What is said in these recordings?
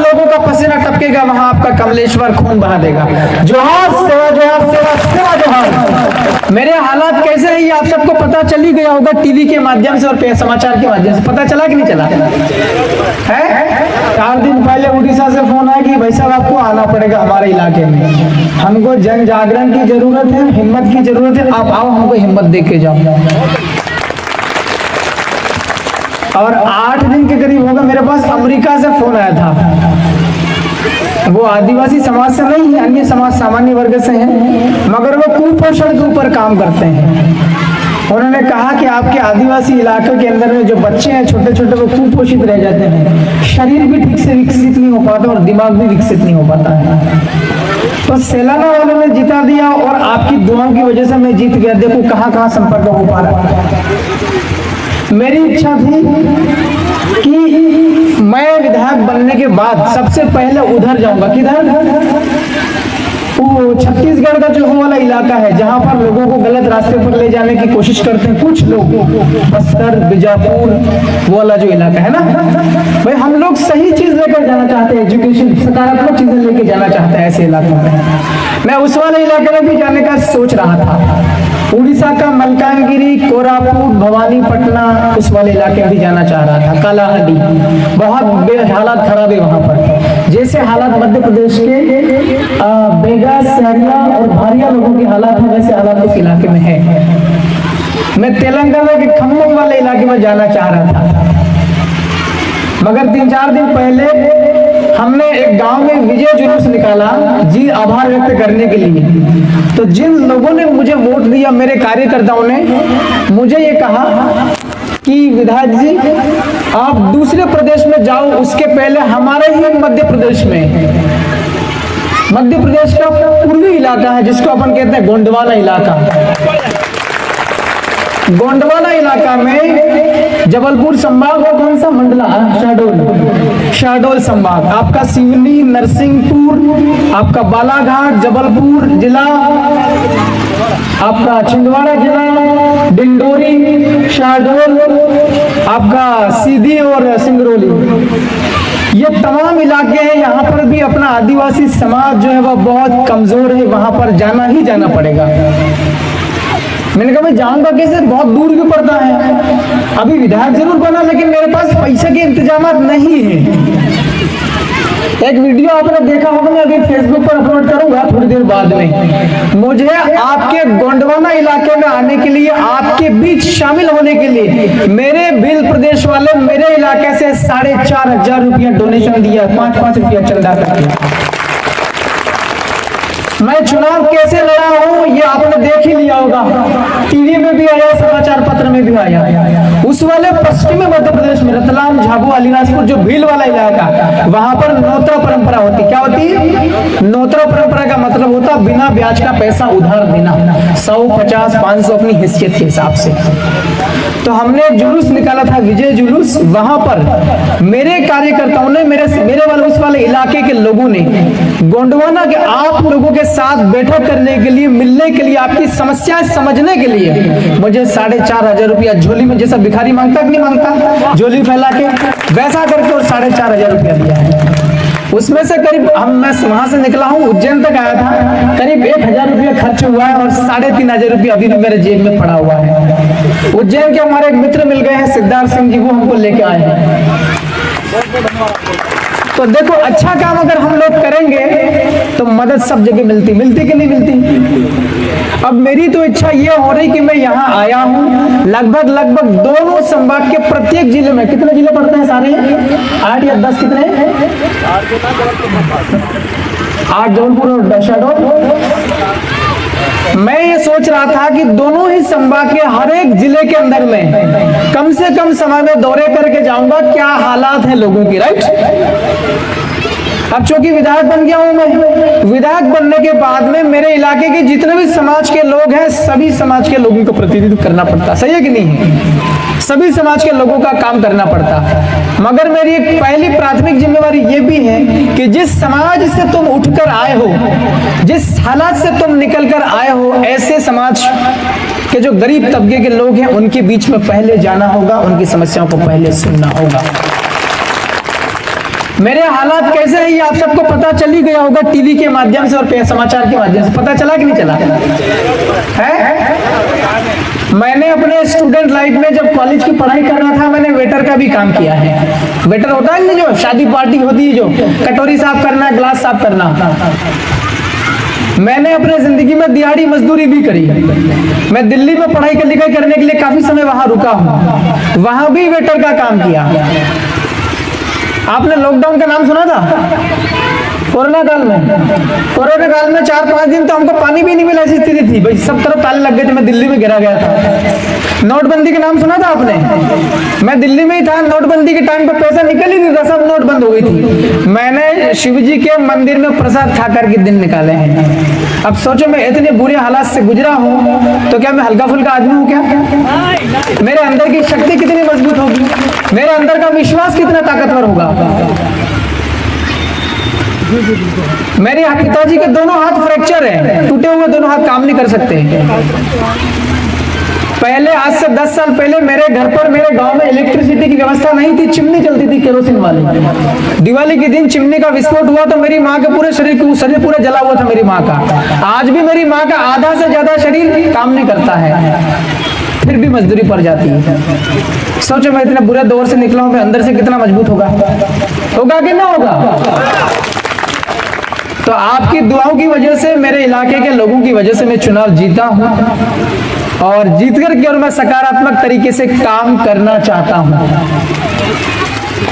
लोगों का पसीना टपकेगा वहां आपका कमलेश्वर खून बहा देगा। जोहार सेवा, जोहार सेवा, सेवा जोहार। मेरे हालात कैसे हैं ये आप सबको पता चल ही गया होगा, टीवी के माध्यम से और समाचार के माध्यम से पता चला कि नहीं चला है? 4 दिन पहले उड़ीसा से फोन आया कि भाई साहब आपको आना पड़ेगा हमारे इलाके में, हमको जन जागरण की जरूरत है, हिम्मत की जरूरत है, आप आओ, हमको हिम्मत दे के जाओ। और 8 दिन के करीब होगा मेरे पास अमेरिका से फोन आया था। वो आदिवासी समाज से नहीं, अन्य समाज, सामान्य वर्ग से हैं, मगर वो कुपोषण के ऊपर काम करते हैं। उन्होंने कहा कि आपके आदिवासी इलाके के अंदर में जो बच्चे हैं छोटे छोटे, वो कुपोषित रह जाते हैं, शरीर भी ठीक से विकसित नहीं हो पाता और दिमाग भी विकसित नहीं हो पाता है। तो सेलाना वालों ने जिता दिया और आपकी दुआओं की वजह से मैं जीत गया। देखो कहाँ कहाँ संपर्क हो पा रहा है। मेरी इच्छा थी कि मैं विधायक बनने के बाद सबसे पहले उधर जाऊंगा। किधर? वो छत्तीसगढ़ का जो वाला इलाका है जहां पर लोगों को गलत रास्ते पर ले जाने की कोशिश करते हैं कुछ लोग, बस्तर, बीजापुर, वो वाला जो इलाका है ना भाई, हम लोग सही चीज लेकर जाना चाहते हैं, एजुकेशन, सकारात्मक चीजें लेकर जाना चाहते हैं ऐसे इलाकों में। मैं उस वाले इलाके में भी जाने का सोच रहा था। उड़ीसा का मलकानगिरी, कोरापुट, भवानीपटना, उस वाले इलाके में भी जाना चाह रहा था। कालाहांडी, बहुत हालात खराब है वहां पर, जैसे हालात मध्य प्रदेश के बेगा, सहरिया और भारिया लोगों के हालात है, वैसे हालात उस इलाके में है। मैं तेलंगाना के खम्मम वाले इलाके में जाना चाह रहा था, मगर 3-4 दिन पहले हमने एक गांव में विजय जुलूस निकाला जी, आभार व्यक्त करने के लिए। तो जिन लोगों ने मुझे वोट दिया, मेरे कार्यकर्ताओं ने मुझे ये कहा कि विधायक जी आप दूसरे प्रदेश में जाओ, उसके पहले हमारे ही मध्य प्रदेश में, मध्य प्रदेश का पूर्वी इलाका है जिसको अपन कहते हैं गोंडवाना इलाका। गोंडवाना इलाका में जबलपुर संभाग और कौन सा मंडला, शहडोल संभाग, आपका सिवनी, नरसिंहपुर, आपका बालाघाट, जबलपुर जिला, आपका छिंदवाड़ा जिला, डिंडोरी, शहडोल, आपका सीधी और सिंगरौली, ये तमाम इलाके हैं। यहाँ पर भी अपना आदिवासी समाज जो है वह बहुत कमजोर है, वहां पर जाना ही जाना पड़ेगा। मैंने कहा मैं जाऊंगा कैसे, बहुत दूर भी पड़ता है। अभी विधायक जरूर बना लेकिन मेरे पास पैसे के इंतजाम नहीं है। एक वीडियो आपने देखा होगा, मैं अभी फेसबुक पर अपलोड करूंगा थोड़ी देर बाद में। मुझे आपके गोंडवाना इलाके में आने के लिए, आपके बीच शामिल होने के लिए मेरे भील प्रदेश वाले मेरे इलाके से 4,500 रुपया डोनेशन दिया, 5-5 रुपया चंदा करके। मैं चुनाव कैसे लड़ा हूं ये आपने देख ही लिया होगा, टीवी में भी आया, समाचार पत्र में भी आया। उस वाले पश्चिमी मध्य प्रदेश में रतलाम, झाबुआ, अलीराजपुर जो भील वाला इलाका, वहां पर नोतरा परंपरा होती। क्या होती? नोतरा परंपरा का मतलब होता बिना ब्याज का पैसा उधार देना, 100, 50, 500 अपनी हैसियत के हिसाब से। तो हमने एक जुलूस निकाला था, विजय जुलूस। वहां पर मेरे कार्यकर्ताओं ने, मेरे वाले उस वाले इलाके के लोगों ने गोंडवाना के आप लोगों के साथ बैठक करने के लिए, मिलने के लिए, आपकी समस्याएं समझने के लिए मुझे 4,500 रुपया झोली में, जैसा भिखारी मांगता कि नहीं मांगता, झोली फैला के वैसा करके और 4,500 रुपया दिया है। उसमें से करीब मैं वहां से निकला हूँ, उज्जैन तक आया था, करीब 1,000 रुपया खर्च हुआ है और 3,500 रुपया अभी भी मेरे जेब में पड़ा हुआ है। उज्जैन के हमारे एक मित्र मिल गए हैं, सिद्धार्थ सिंह जी, वो हमको लेके आए हैं। तो देखो, अच्छा काम अगर हम लोग करेंगे तो मदद सब जगह मिलती कि नहीं मिलती। अब मेरी तो इच्छा ये हो रही कि मैं यहाँ आया हूँ, लगभग दोनों संभाग के प्रत्येक जिले में, कितने जिले पड़ते हैं सारे, 8 या 10, कितने, 8 जबलपुर और शहडोल। मैं ये सोच रहा था कि दोनों ही संभाग के हर एक जिले के अंदर में कम से कम समय में दौरे करके जाऊंगा, क्या हालात हैं लोगों की, राइट। अब चूंकि विधायक बन गया हूं मैं, विधायक बनने के बाद में मेरे इलाके के जितने भी समाज के लोग हैं, सभी समाज के लोगों को प्रतिनिधित्व करना पड़ता, सही है कि नहीं? सभी समाज के लोगों का काम करना पड़ता। मगर मेरी एक पहली प्राथमिक जिम्मेवारी ये भी है कि जिस समाज से तुम उठकर आए हो, जिस हालात से तुम निकल कर आए हो, ऐसे समाज के जो गरीब तबके के लोग हैं उनके बीच में पहले जाना होगा, उनकी समस्याओं को पहले सुनना होगा। मेरे हालात कैसे हैं ये आप सबको पता चल ही गया होगा, टीवी के माध्यम से और समाचार के माध्यम से पता चला कि नहीं चला है? मैंने अपने स्टूडेंट लाइफ में जब कॉलेज की पढ़ाई कर रहा था, मैंने वेटर का भी काम किया है। वेटर होता है जो शादी पार्टी होती है, जो कटोरी साफ करना, ग्लास साफ करना। मैंने अपने जिंदगी में दिहाड़ी मजदूरी भी करी। मैं दिल्ली में पढ़ाई लिखाई करने के लिए काफी समय वहां रुका हूं, वहां भी वेटर का काम किया। आपने लॉकडाउन का नाम सुना था? कोरोना काल में 4-5 दिन तो हमको पानी भी नहीं मिला, ऐसी स्थिति थी भाई, सब तरफ ताले लग गए थे। मैं दिल्ली में गिरा गया था। नोटबंदी का नाम सुना था आपने? मैं दिल्ली में ही था, नोटबंदी के टाइम पे पैसा निकल ही नहीं था, सब नोट बंद हो गई थी। मैंने शिव जी के मंदिर में प्रसाद खा करके दिन निकाले हैं। अब सोचो, मैं इतने बुरे हालात से गुजरा हूँ, तो क्या मैं हल्का फुल्का आदमी हूँ क्या? मेरे अंदर की शक्ति कितनी मजबूत होगी, मेरे अंदर का विश्वास कितना ताकतवर होगा। मेरे पिताजी के दोनों हाथ फ्रैक्चर है, टूटे हुए दोनों हाथ काम नहीं कर सकते। पहले आज से 10 साल पहले मेरे घर पर, मेरे गांव में इलेक्ट्रिसिटी की व्यवस्था नहीं थी, चिमनी चलती थी केरोसिन वाली। दिवाली के दिन चिमनी का विस्फोट हुआ तो मेरी माँ के पूरे शरीर पूरा जला हुआ था मेरी माँ का। आज भी मेरी माँ का आधा से ज्यादा शरीर काम नहीं करता है, फिर भी मजदूरी पड़ जाती है। सोचो, मैं इतने बुरे दौर से निकला हूं, मैं अंदर से कितना मजबूत होगा कि ना होगा? तो आपकी दुआओं की वजह से, मेरे इलाके के लोगों की वजह से मैं चुनाव जीता हूं, और जीत करके और मैं सकारात्मक तरीके से काम करना चाहता हूं,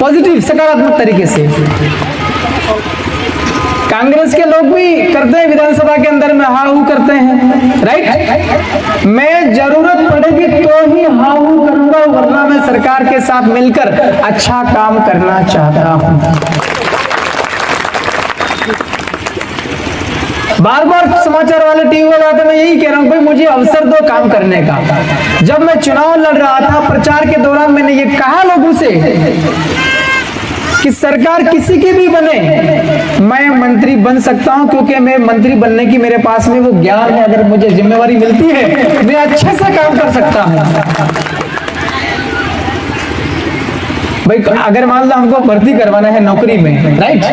पॉजिटिव सकारात्मक तरीके से। कांग्रेस के लोग भी करते हैं, विधानसभा के अंदर में हाहू करते हैं, राइट? मैं जरूरत पड़ेगी तो ही हाहू करूंगा, वरना मैं सरकार के साथ मिलकर अच्छा काम करना चाहता हूं। बार बार समाचार वाले टीवी वाले आते, मैं यही कह रहा हूं भाई, मुझे अवसर दो काम करने का। जब मैं चुनाव लड़ रहा था, प्रचार के दौरान मैंने ये कहा लोगों से कि सरकार किसी की भी बने, मैं मंत्री बन सकता हूं, क्योंकि मैं मंत्री बनने की मेरे पास में वो ज्ञान है। अगर मुझे जिम्मेवारी मिलती है, मैं अच्छे से काम कर सकता हूं। भाई अगर मान लो हमको भर्ती करवाना है नौकरी में, राइट?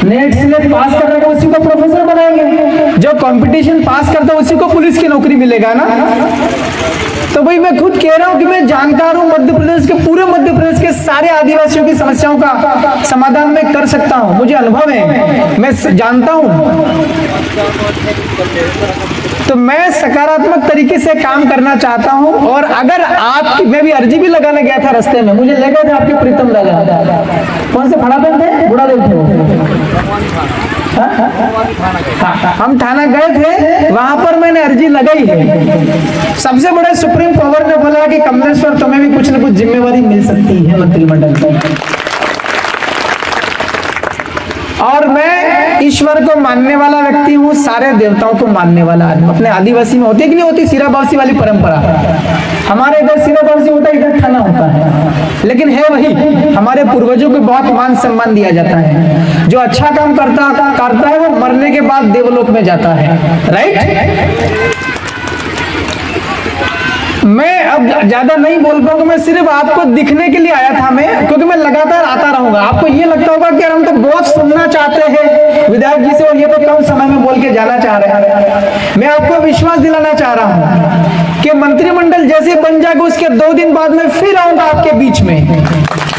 नेट से पास करने को उसी को प्रोफेसर बनाएंगे, जो कंपटीशन पास करता है उसी को पुलिस की नौकरी मिलेगा ना। तो भाई मैं खुद कह रहा हूं कि मैं जानकार हूं, मध्य प्रदेश के, पूरे मध्य प्रदेश के सारे आदिवासियों की समस्याओं का समाधान मैं कर सकता हूं, मुझे अनुभव है, मैं जानता हूं। तो मैं सकारात्मक तरीके से काम करना चाहता हूं। और अगर आपकी, मैं भी अर्जी भी लगाने गया था, रास्ते में मुझे ले गए थे आपके प्रीतम दादा, कौन से फड़ापन थे, बुढ़ा देव थे वो, हम थाना गए थे, वहां पर मैंने अर्जी लगाई है। सबसे बड़े सुप्रीम पावर ने बोला कि कमलेश्वर तुम्हें भी कुछ न कुछ जिम्मेवारी मिल सकती है मंत्रिमंडल की। और मैं ईश्वर को मानने वाला व्यक्ति हूँ, सारे देवताओं को मानने वाला आदमी। अपने आदिवासी में होती है कि नहीं होती सिराबासी वाली परंपरा? हमारे इधर सिराबासी होता है, इधर थाना होता है, लेकिन है वही। हमारे पूर्वजों को बहुत मान सम्मान दिया जाता है। जो अच्छा काम करता है वो मरने के बाद देवलोक में जाता है, राइट? मैं अब ज्यादा नहीं बोल पाऊंगा, मैं सिर्फ आपको दिखने के लिए आया था मैं, क्योंकि मैं लगातार आता रहूंगा। आपको ये लगता होगा कि हम तो बहुत सुनना चाहते हैं विधायक जी से, और ये तो कम समय में बोल के जाना चाह रहे हैं। मैं आपको विश्वास दिलाना चाह रहा हूं कि मंत्रिमंडल जैसे बन जाएगा, उसके 2 दिन बाद मैं फिर आऊंगा आपके बीच में,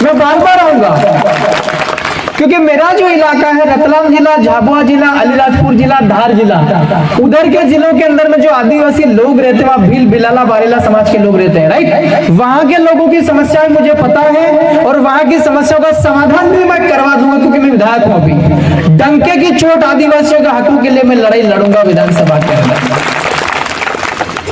मैं बार बार आऊंगा। क्योंकि मेरा जो इलाका है, रतलाम जिला, झाबुआ जिला, अलीराजपुर जिला, धार जिला, उधर के जिलों के अंदर में जो आदिवासी लोग रहते हैं, वहाँ भील, बिलाला, बारेला समाज के लोग रहते हैं, राइट? वहाँ के लोगों की समस्याएं मुझे पता है, और वहाँ की समस्याओं का समाधान भी मैं करवा दूंगा, क्योंकि मैं विधायक हूँ। अभी डंके की चोट आदिवासियों के हकों के लिए मैं लड़ाई लड़ूंगा विधानसभा के अंदर।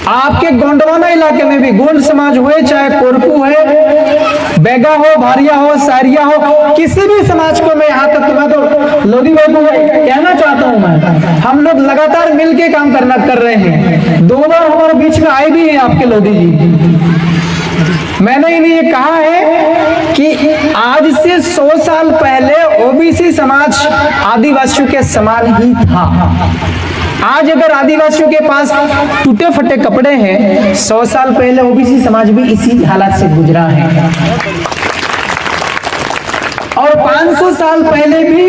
आपके गोंडवाना इलाके में भी गोंड समाज हुए, चाहे कोरकू है, बेगा हो, भारिया हो, सारिया हो, किसी भी समाज को मैं यहाँ तक, मैं तो लोधी भाई को कहना चाहता हूँ, मैं हम लोग लगातार मिलके काम कर रहे हैं। 2 बार हमारे बीच में आए भी हैं आपके लोधी जी। मैंने इन्हें ये कहा है कि आज से 100 साल पहले ओबीसी समाज आदिवासियों के समान ही था। आज अगर आदिवासियों के पास टूटे फटे कपड़े हैं, 100 साल पहले ओबीसी समाज भी इसी हालात से गुजरा है। और 500 साल पहले भी